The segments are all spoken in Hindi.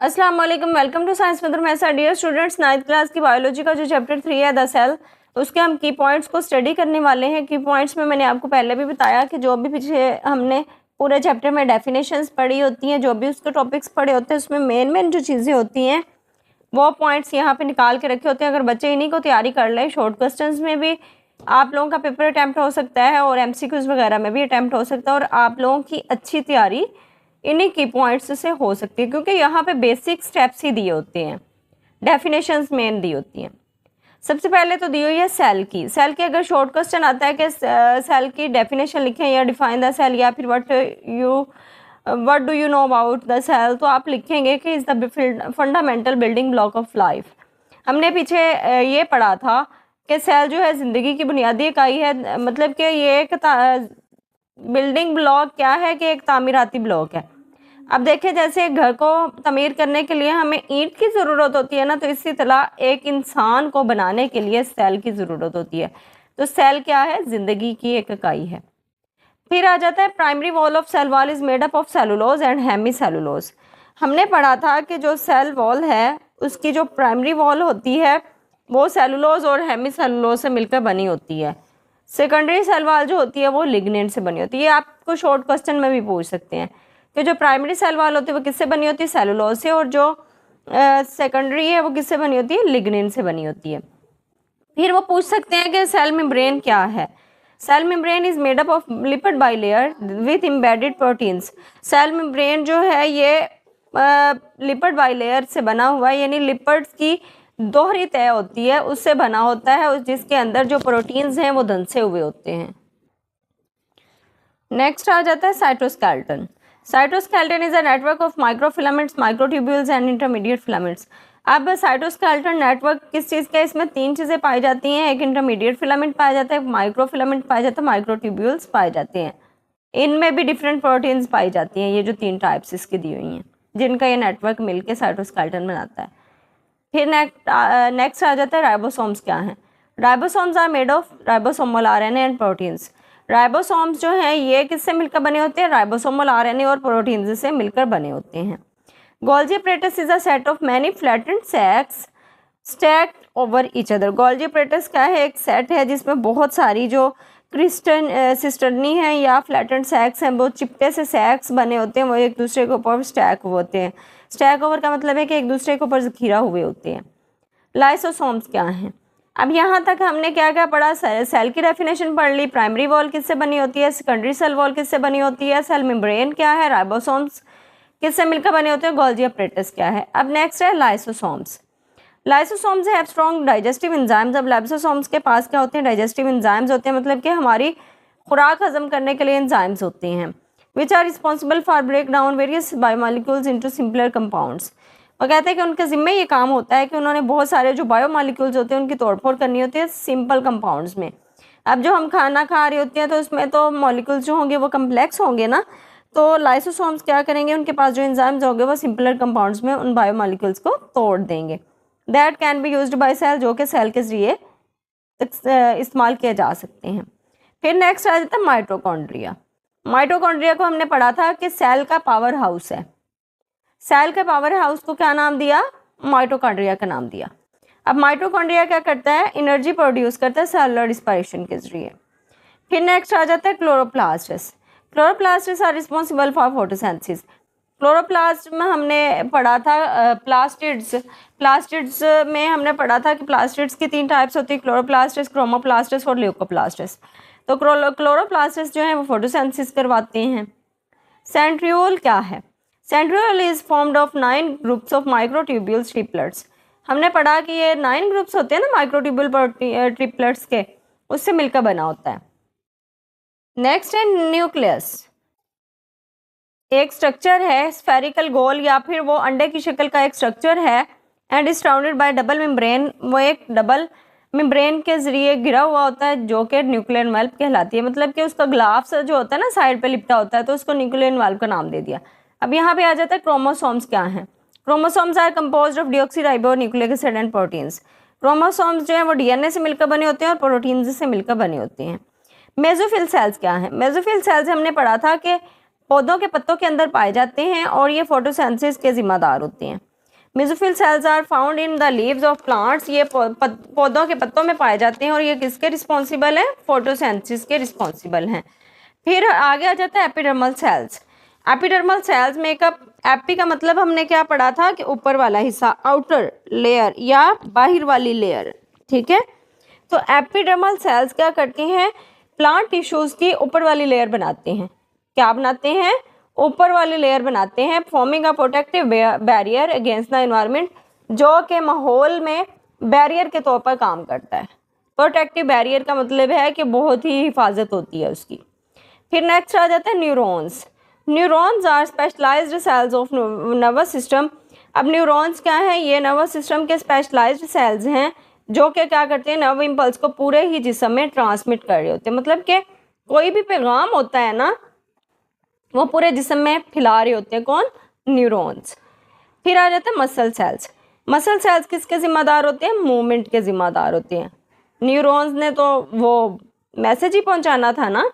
अस्सलाम वालेकुम, वेलकम टू साइंस मदरसा। डियर स्टूडेंट्स, 9th क्लास की बायोलॉजी का जो चैप्टर 3 है द सेल, उसके हम की पॉइंट्स को स्टडी करने वाले हैं। की पॉइंट्स में मैंने आपको पहले भी बताया कि जो भी पीछे हमने पूरे चैप्टर में डेफिनेशंस पढ़ी होती हैं, जो भी उसके टॉपिक्स पढ़े होते हैं, उसमें मेन जो चीज़ें होती हैं वो पॉइंट्स यहाँ पे निकाल के रखे होते हैं। अगर बच्चे इन्हीं को तैयारी कर लें, शॉर्ट क्वेश्चंस में भी आप लोगों का पेपर अटैम्प्ट हो सकता है और MCQs वगैरह में भी अटैम्प्ट हो सकता है, और आप लोगों की अच्छी तैयारी इन्हीं की पॉइंट्स से हो सकती है, क्योंकि यहाँ पे बेसिक स्टेप्स ही दिए होते हैं, डेफिनेशंस मेन दी होती हैं। सबसे पहले तो दी हुई है सेल की। सेल की अगर शॉर्ट क्वेश्चन आता है कि सेल की डेफिनेशन लिखें या डिफाइन द सेल, या फिर what do you know about the cell, तो आप लिखेंगे कि is the fundamental building block of life. हमने पीछे ये पढ़ा था कि सेल जो है ज़िंदगी की बुनियादी इकाई है, मतलब कि ये एक बिल्डिंग ब्लॉक क्या है कि एक तामीराती ब्लॉक है। अब देखिए, जैसे घर को तमीर करने के लिए हमें ईंट की ज़रूरत होती है ना, तो इसी तरह एक इंसान को बनाने के लिए सेल की ज़रूरत होती है। तो सेल क्या है? ज़िंदगी की एक इकाई है। फिर आ जाता है primary wall of cell wall is made up of cellulose and hemicellulose. हमने पढ़ा था कि जो सेल वॉल है उसकी जो प्राइमरी वॉल होती है वो सेलुलोज और हेमी सेलुलोज से मिलकर बनी होती है। सेकेंडरी सेल वॉल जो होती है वो लिग्नेंट से बनी होती है। ये आपको शॉर्ट क्वेश्चन में भी पूछ सकते हैं कि जो प्राइमरी सेल वॉल होती है वो किससे बनी होती है? सेलुलोज से, और जो सेकेंडरी है वो किससे बनी होती है? लिग्नेंट से बनी होती है। फिर वो पूछ सकते हैं कि सेल मेम्ब्रेन क्या है? Cell membrane is made up of lipid bilayer with embedded proteins. Cell membrane जो है ये लिपिड बाइलेयर से बना हुआ है, यानी लिपिड्स की दोहरी तय होती है उससे बना होता है, जिसके अंदर जो प्रोटीन्स हैं वो धंसे हुए होते हैं। नेक्स्ट आ जाता है cytoskeleton. Cytoskeleton is a network of microfilaments, microtubules and intermediate filaments. अब साइटोस्केलेटन नेटवर्क किस चीज़ का है? इसमें 3 चीज़ें पाई जाती हैं। एक इंटरमीडिएट फिलामेंट पाया जाता है, एक माइक्रोफिलामेंट पाया जाता है, माइक्रोट्यूब्यूल्स पाए जाते हैं। इनमें भी डिफरेंट प्रोटीन्स पाई जाती हैं। ये जो 3 टाइप्स इसकी दी हुई हैं, जिनका ये नेटवर्क मिलकर साइटोस्केलेटन बनाता है। फिर नेक्स्ट आ जाता है राइबोसोम्स क्या हैं। Ribosomes are made of ribosomal RNA and proteins. Ribosomes जो हैं ये किससे मिलकर बने होते हैं? राइबोसोमल RNA और प्रोटीन्स से मिलकर बने होते हैं। Golgi apparatus is a set of many flattened sacs stacked over each other. Golgi apparatus क्या है? एक सेट है जिसमें बहुत सारी जो सिस्टर्नी है या फ्लैटेंड सैक्स हैं, वो चिपटे से सैक्स बने होते हैं, वो एक दूसरे के ऊपर स्टैक होते हैं। स्टैक ओवर का मतलब है कि एक दूसरे के ऊपर ज़खीरा हुए होते हैं। लाइसोसोम्स क्या हैं? अब यहाँ तक हमने क्या क्या पढ़ा? सेल की डेफिनेशन पढ़ ली, प्राइमरी वॉल किससे बनी होती है, सेकेंडरी सेल वॉल किससे बनी होती है, सेल मेम्ब्रेन क्या है, राइबोसोम्स किससे मिलकर बने होते हैं, गोल्गी apparatus क्या है। अब नेक्स्ट है lysosomes. Lysosomes have strong digestive enzymes. अब लाइसोसोम्स के पास क्या होते हैं? डाइजेस्टिव एंजाइम्स होते हैं, मतलब कि हमारी खुराक हजम करने के लिए एंजाइम्स होते हैं, which are responsible for break down various biomolecules into simpler compounds. वो कहते हैं कि उनके ज़िम्मे ये काम होता है कि उन्होंने बहुत सारे जो बायोमॉलिक्यूल्स होते हैं उनकी तोड़फोड़ करनी होती है सिंपल कंपाउंड्स में। अब जो हम खाना खा रहे होते हैं तो उसमें तो मॉलिक्यूल्स जो होंगे वो कम्प्लेक्स होंगे ना, तो लाइसोसोम्स क्या करेंगे? उनके पास जो एंजाइम्स होंगे वो सिंपलर कंपाउंड्स में उन बायोमॉलिक्यूल्स को तोड़ देंगे। That can be used by cell, जो कि सेल के जरिए इस्तेमाल किए जा सकते हैं। फिर नेक्स्ट आ जाता है माइटोकॉन्ड्रिया। माइटोकॉन्ड्रिया को हमने पढ़ा था कि सेल का पावर हाउस है। सेल के पावर हाउस को क्या नाम दिया? माइटोकॉन्ड्रिया का नाम दिया। अब माइटोकॉन्ड्रिया क्या करता है? एनर्जी प्रोड्यूस करता है सेलुलर रिस्पायरेशन के जरिए। फिर नेक्स्ट आ जाता है chloroplasts. Chloroplasts are responsible for photosynthesis. Chloroplast में हमने पढ़ा था प्लास्टिड्स। प्लास्टिड्स में हमने पढ़ा था कि प्लास्टिड्स की 3 टाइप्स होती है, क्लोरोप्लास्ट्स, क्रोमोप्लास्ट्स और ल्यूकोप्लास्ट्स। तो क्लोरोप्लास्ट्स जो हैं वो फोटोसिंथेसिस करवाते हैं। सेंट्रियोल क्या है? Centriole is formed of 9 groups of microtubules triplets. हमने पढ़ा कि ये 9 ग्रुप्स होते हैं ना माइक्रोट्यूब्यूल ट्रिपलेट्स के, उससे मिलकर बना होता है। नेक्स्ट है न्यूक्लियस। एक स्ट्रक्चर है स्फेरिकल गोल या फिर वो अंडे की शक्ल का एक स्ट्रक्चर है, and is surrounded by double membrane. वो एक डबल मेम्ब्रेन के जरिए घिरा हुआ होता है, जो कि न्यूक्लियर एनवेलप कहलाती है। मतलब कि उसका ग्लाफ्स जो होता है ना साइड पे लिपटा होता है, तो उसको न्यूक्लियर एनवेलप का नाम दे दिया। अब यहाँ पे आ जाता है क्रोमोसोम्स क्या हैं। Chromosomes are composed of deoxyribonucleic acid and proteins. Chromosomes जो है वो DNA से मिलकर बने होते हैं और प्रोटीन्स से मिलकर बने होते हैं। मेसोफिल सेल्स क्या हैं? मेसोफिल सेल्स हमने पढ़ा था कि पौधों के पत्तों के अंदर पाए जाते हैं और ये फोटोसिंथेसिस के जिम्मेदार होते हैं। Mesophyll cells are found in the leaves of plants, ये पौधों के पत्तों में पाए जाते हैं और ये किसके रिस्पॉन्सिबल है, फोटोसिंथेसिस के रिस्पॉन्सिबल हैं। फिर आगे आ जाता है epidermal cells. Epidermal cells makeup, AP का मतलब हमने क्या पढ़ा था कि ऊपर वाला हिस्सा, आउटर लेयर या बाहर वाली लेयर, ठीक है। तो एपिडर्मल सेल्स क्या करती हैं, प्लांट टिश्यूज की ऊपर वाली लेयर बनाते हैं। क्या बनाते हैं, ऊपर वाली लेयर बनाते हैं, forming a protective barrier against the environment, जो कि माहौल में बैरियर के तौर पर काम करता है। प्रोटेक्टिव बैरियर का मतलब है कि बहुत ही हिफाजत होती है उसकी। फिर नेक्स्ट आ जाता है neurons. Neurons are specialised cells of nervous system. अब न्यूरॉन्स क्या है, ये नर्वस सिस्टम के स्पेशलाइज्ड सेल्स हैं जो कि क्या करते हैं, नर्व इम्पल्स को पूरे ही जिस्म में ट्रांसमिट कर रहे होते हैं। मतलब कि कोई भी पैगाम होता है ना, वो पूरे जिस्म में फैला रहे होते हैं, कौन, न्यूरॉन्स। फिर आ जाता है मसल सेल्स। मसल सेल्स किसके जिम्मेदार होते हैं, मूवमेंट के जिम्मेदार होते हैं। न्यूरॉन्स ने तो वो मैसेज ही पहुंचाना था ना,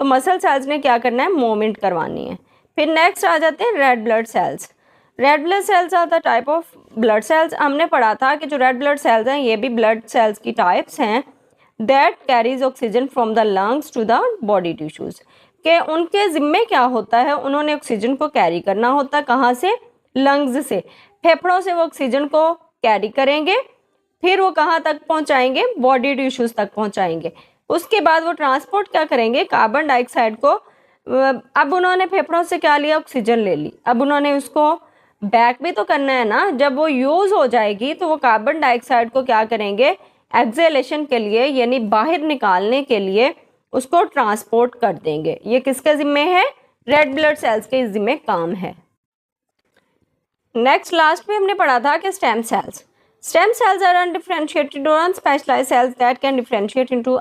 तो मसल सेल्स ने क्या करना है, मूवमेंट करवानी है। फिर नेक्स्ट आ जाते हैं red blood cells. Red blood cells are the type of blood cells. हमने पढ़ा था कि जो रेड ब्लड सेल्स हैं ये भी ब्लड सेल्स की टाइप्स हैं, that carries oxygen from the lungs to the body tissues, कि उनके ज़िम्मे क्या होता है, उन्होंने ऑक्सीजन को कैरी करना होता है, कहाँ से, लंग्स से, फेफड़ों से वो ऑक्सीजन को कैरी करेंगे, फिर वो कहाँ तक पहुँचाएंगे, बॉडी टिश्यूज तक पहुँचाएंगे। उसके बाद वो ट्रांसपोर्ट क्या करेंगे, कार्बन डाइऑक्साइड को, अब उन्होंने फेफड़ों से क्या लिया, ऑक्सीजन ले ली, अब उन्होंने उसको बैक भी तो करना है ना। जब वो यूज़ हो जाएगी तो वो कार्बन डाइऑक्साइड को क्या करेंगे, एक्सेलेशन के लिए यानी बाहर निकालने के लिए उसको ट्रांसपोर्ट कर देंगे। ये किसके ज़िम्मे है, रेड ब्लड सेल्स के ज़िम्मे काम है। नेक्स्ट लास्ट में हमने पढ़ा था कि stem cells. Stem cells are undifferentiated और unspecialized cells that can differentiate into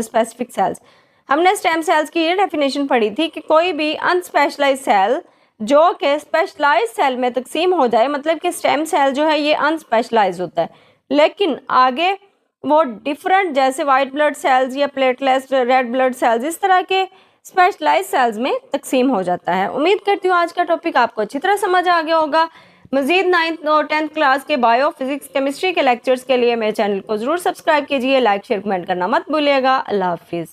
specific cells. हमने स्टेम सेल्स की ये डेफिनेशन पढ़ी थी कि कोई भी अनस्पेशलाइज्ड सेल जो कि स्पेशलाइज सेल में तकसीम हो जाए, मतलब कि स्टेम सेल जो है ये अनस्पेशलाइज होता है, लेकिन आगे वो डिफरेंट, जैसे वाइट ब्लड सेल्स या प्लेटलेट्स, रेड ब्लड सेल्स, इस तरह के स्पेशलाइज सेल्स में तकसीम हो जाता है। उम्मीद करती हूँ आज का टॉपिक आपको अच्छी तरह समझ आ गया होगा। मज़ीद 9th और 10th क्लास के बायो, फिजिक्स, केमिस्ट्री के लेक्चर्स के लिए मेरे चैनल को ज़रूर सब्सक्राइब कीजिए, लाइक, शेयर, कमेंट करना मत भूलिएगा। अल्लाह हाफिज़।